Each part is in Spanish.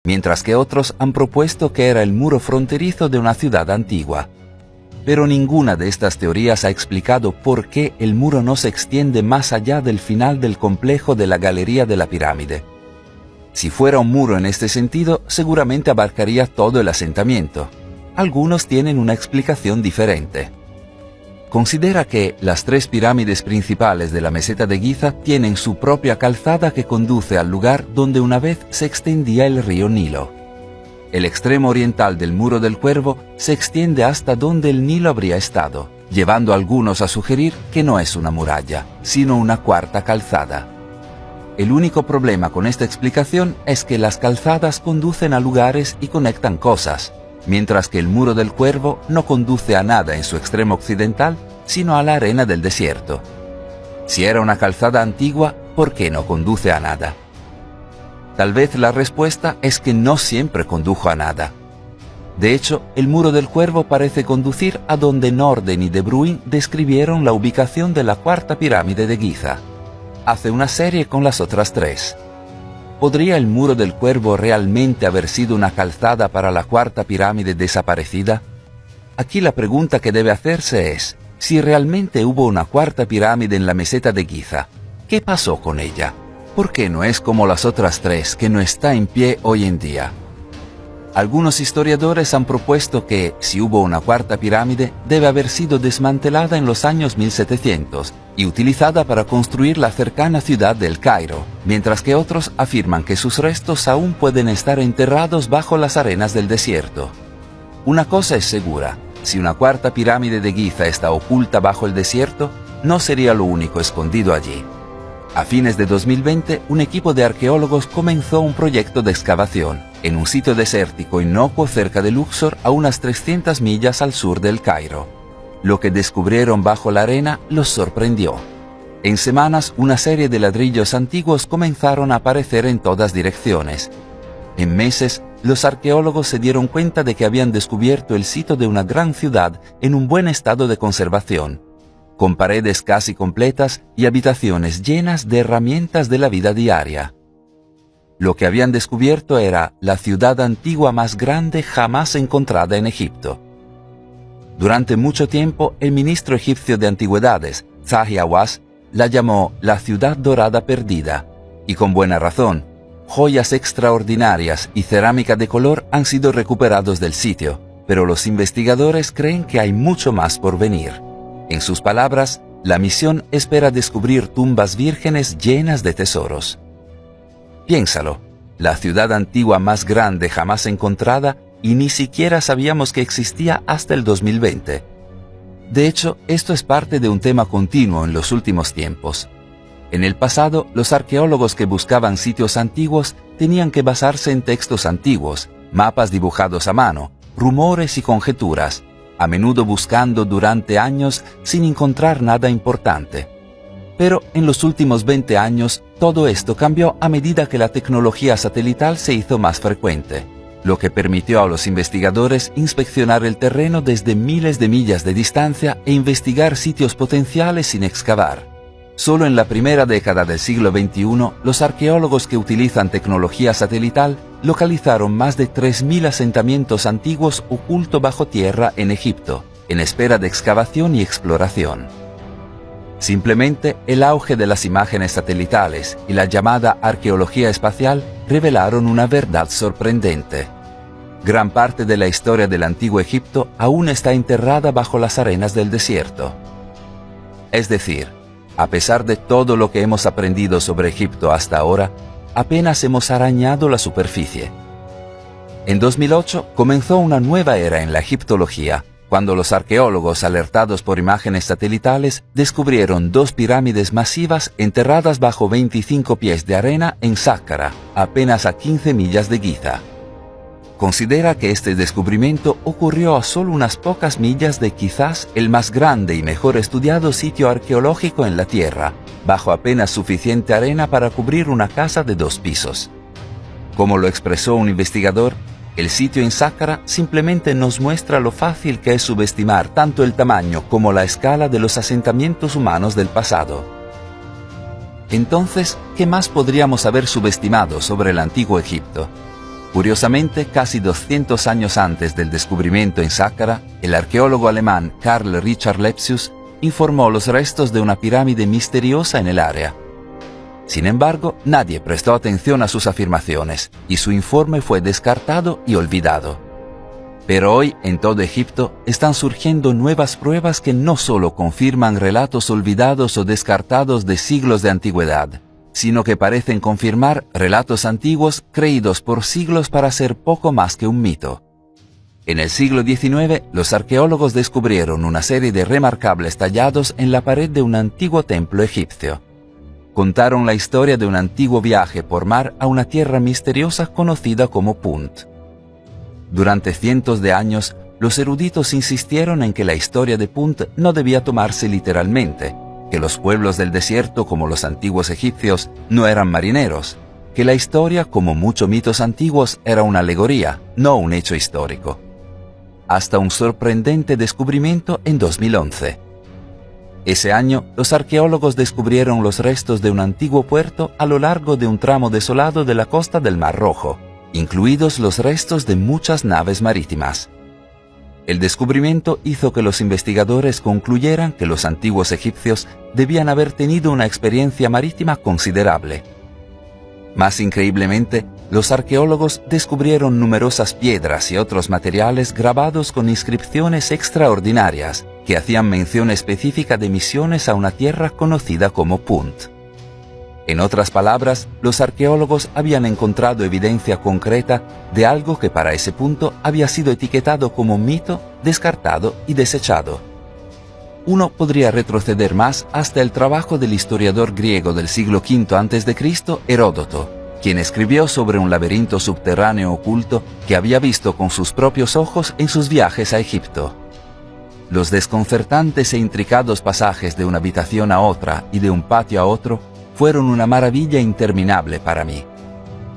mientras que otros han propuesto que era el muro fronterizo de una ciudad antigua. Pero ninguna de estas teorías ha explicado por qué el muro no se extiende más allá del final del complejo de la Galería de la Pirámide. Si fuera un muro en este sentido, seguramente abarcaría todo el asentamiento. Algunos tienen una explicación diferente. Considera que las 3 pirámides principales de la meseta de Giza tienen su propia calzada que conduce al lugar donde una vez se extendía el río Nilo. El extremo oriental del Muro del Cuervo se extiende hasta donde el Nilo habría estado, llevando a algunos a sugerir que no es una muralla, sino una cuarta calzada. El único problema con esta explicación es que las calzadas conducen a lugares y conectan cosas, mientras que el Muro del Cuervo no conduce a nada en su extremo occidental, sino a la arena del desierto. Si era una calzada antigua, ¿por qué no conduce a nada? Tal vez la respuesta es que no siempre condujo a nada. De hecho, el Muro del Cuervo parece conducir a donde Norden y De Bruyn describieron la ubicación de la cuarta pirámide de Giza. Hace una serie con las otras 3. ¿Podría el Muro del Cuervo realmente haber sido una calzada para la cuarta pirámide desaparecida? Aquí la pregunta que debe hacerse es, si realmente hubo una cuarta pirámide en la meseta de Giza, ¿qué pasó con ella? ¿Por qué no es como las otras 3 que no está en pie hoy en día? Algunos historiadores han propuesto que, si hubo una cuarta pirámide, debe haber sido desmantelada en los años 1700 y utilizada para construir la cercana ciudad del Cairo, mientras que otros afirman que sus restos aún pueden estar enterrados bajo las arenas del desierto. Una cosa es segura, si una cuarta pirámide de Giza está oculta bajo el desierto, no sería lo único escondido allí. A fines de 2020, un equipo de arqueólogos comenzó un proyecto de excavación en un sitio desértico inocuo cerca de Luxor, a unas 300 millas al sur del Cairo. Lo que descubrieron bajo la arena los sorprendió. En semanas, una serie de ladrillos antiguos comenzaron a aparecer en todas direcciones. En meses, los arqueólogos se dieron cuenta de que habían descubierto el sitio de una gran ciudad en un buen estado de conservación, con paredes casi completas y habitaciones llenas de herramientas de la vida diaria. Lo que habían descubierto era la ciudad antigua más grande jamás encontrada en Egipto. Durante mucho tiempo, el ministro egipcio de Antigüedades, Zahi Hawass, la llamó la ciudad dorada perdida, y con buena razón. Joyas extraordinarias y cerámica de color han sido recuperados del sitio, pero los investigadores creen que hay mucho más por venir. En sus palabras, la misión espera descubrir tumbas vírgenes llenas de tesoros. Piénsalo, la ciudad antigua más grande jamás encontrada y ni siquiera sabíamos que existía hasta el 2020. De hecho, esto es parte de un tema continuo en los últimos tiempos. En el pasado, los arqueólogos que buscaban sitios antiguos tenían que basarse en textos antiguos, mapas dibujados a mano, rumores y conjeturas, a menudo buscando durante años sin encontrar nada importante. Pero en los últimos 20 años, todo esto cambió a medida que la tecnología satelital se hizo más frecuente, lo que permitió a los investigadores inspeccionar el terreno desde miles de millas de distancia e investigar sitios potenciales sin excavar. Solo en la primera década del siglo XXI, los arqueólogos que utilizan tecnología satelital localizaron más de 3.000 asentamientos antiguos ocultos bajo tierra en Egipto, en espera de excavación y exploración. Simplemente, el auge de las imágenes satelitales y la llamada arqueología espacial revelaron una verdad sorprendente. Gran parte de la historia del antiguo Egipto aún está enterrada bajo las arenas del desierto. Es decir, a pesar de todo lo que hemos aprendido sobre Egipto hasta ahora, apenas hemos arañado la superficie. En 2008 comenzó una nueva era en la egiptología, cuando los arqueólogos, alertados por imágenes satelitales, descubrieron 2 pirámides masivas enterradas bajo 25 pies de arena en Saqqara, apenas a 15 millas de Giza. Considera que este descubrimiento ocurrió a solo unas pocas millas de quizás el más grande y mejor estudiado sitio arqueológico en la Tierra, bajo apenas suficiente arena para cubrir una casa de 2 pisos. Como lo expresó un investigador, el sitio en Saqqara simplemente nos muestra lo fácil que es subestimar tanto el tamaño como la escala de los asentamientos humanos del pasado. Entonces, ¿qué más podríamos haber subestimado sobre el antiguo Egipto? Curiosamente, casi 200 años antes del descubrimiento en Sáqqara, el arqueólogo alemán Karl Richard Lepsius informó los restos de una pirámide misteriosa en el área. Sin embargo, nadie prestó atención a sus afirmaciones y su informe fue descartado y olvidado. Pero hoy, en todo Egipto, están surgiendo nuevas pruebas que no solo confirman relatos olvidados o descartados de siglos de antigüedad, sino que parecen confirmar relatos antiguos creídos por siglos para ser poco más que un mito. En el siglo XIX, los arqueólogos descubrieron una serie de remarcables tallados en la pared de un antiguo templo egipcio. Contaron la historia de un antiguo viaje por mar a una tierra misteriosa conocida como Punt. Durante cientos de años, los eruditos insistieron en que la historia de Punt no debía tomarse literalmente, que los pueblos del desierto, como los antiguos egipcios, no eran marineros, que la historia, como muchos mitos antiguos, era una alegoría, no un hecho histórico. Hasta un sorprendente descubrimiento en 2011. Ese año, los arqueólogos descubrieron los restos de un antiguo puerto a lo largo de un tramo desolado de la costa del Mar Rojo, incluidos los restos de muchas naves marítimas. El descubrimiento hizo que los investigadores concluyeran que los antiguos egipcios debían haber tenido una experiencia marítima considerable. Más increíblemente, los arqueólogos descubrieron numerosas piedras y otros materiales grabados con inscripciones extraordinarias que hacían mención específica de misiones a una tierra conocida como Punt. En otras palabras, los arqueólogos habían encontrado evidencia concreta de algo que para ese punto había sido etiquetado como mito, descartado y desechado. Uno podría retroceder más hasta el trabajo del historiador griego del siglo V a.C., Heródoto, quien escribió sobre un laberinto subterráneo oculto que había visto con sus propios ojos en sus viajes a Egipto. Los desconcertantes e intricados pasajes de una habitación a otra y de un patio a otro fueron una maravilla interminable para mí.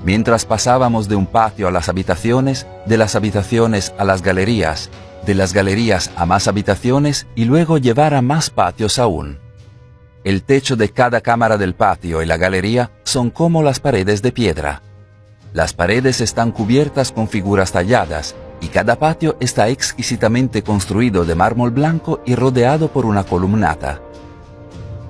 Mientras pasábamos de un patio a las habitaciones, de las habitaciones a las galerías, de las galerías a más habitaciones y luego llevar a más patios aún. El techo de cada cámara del patio y la galería son como las paredes de piedra. Las paredes están cubiertas con figuras talladas y cada patio está exquisitamente construido de mármol blanco y rodeado por una columnata.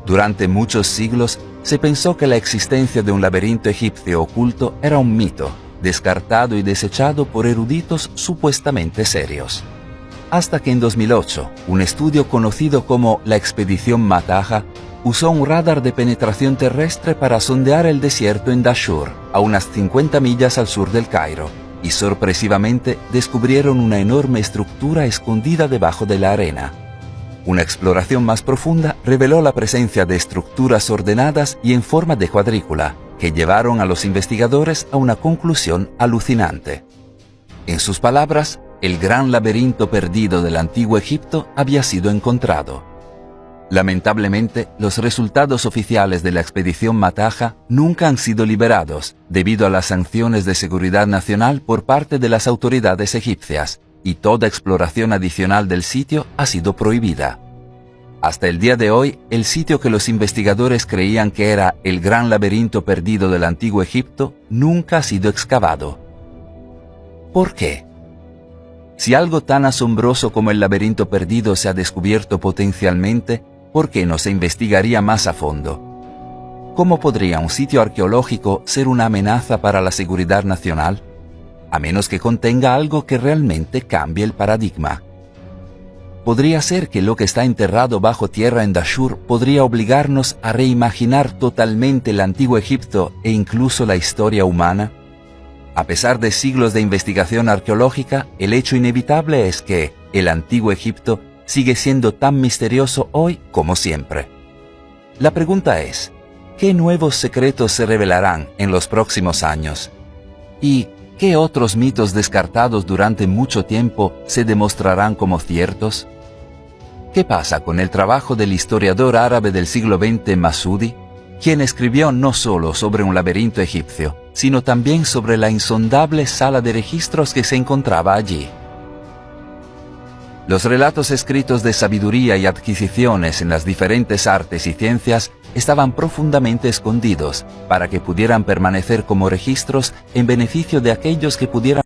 Durante muchos siglos se pensó que la existencia de un laberinto egipcio oculto era un mito, descartado y desechado por eruditos supuestamente serios. Hasta que en 2008, un estudio conocido como la Expedición Mataha usó un radar de penetración terrestre para sondear el desierto en Dashur, a unas 50 millas al sur del Cairo, y sorpresivamente descubrieron una enorme estructura escondida debajo de la arena. Una exploración más profunda reveló la presencia de estructuras ordenadas y en forma de cuadrícula, que llevaron a los investigadores a una conclusión alucinante. En sus palabras, el gran laberinto perdido del antiguo Egipto había sido encontrado. Lamentablemente, los resultados oficiales de la expedición Mataha nunca han sido liberados debido a las sanciones de seguridad nacional por parte de las autoridades egipcias, y toda exploración adicional del sitio ha sido prohibida. Hasta el día de hoy, el sitio que los investigadores creían que era el gran laberinto perdido del antiguo Egipto nunca ha sido excavado. ¿Por qué? Si algo tan asombroso como el laberinto perdido se ha descubierto potencialmente, ¿por qué no se investigaría más a fondo? ¿Cómo podría un sitio arqueológico ser una amenaza para la seguridad nacional? A menos que contenga algo que realmente cambie el paradigma. ¿Podría ser que lo que está enterrado bajo tierra en Dashur podría obligarnos a reimaginar totalmente el antiguo Egipto e incluso la historia humana? A pesar de siglos de investigación arqueológica, el hecho inevitable es que el antiguo Egipto sigue siendo tan misterioso hoy como siempre. La pregunta es, ¿qué nuevos secretos se revelarán en los próximos años? ¿Y qué otros mitos descartados durante mucho tiempo se demostrarán como ciertos? ¿Qué pasa con el trabajo del historiador árabe del siglo XX Masudi, quien escribió no solo sobre un laberinto egipcio, sino también sobre la insondable sala de registros que se encontraba allí? Los relatos escritos de sabiduría y adquisiciones en las diferentes artes y ciencias estaban profundamente escondidos para que pudieran permanecer como registros en beneficio de aquellos que pudieran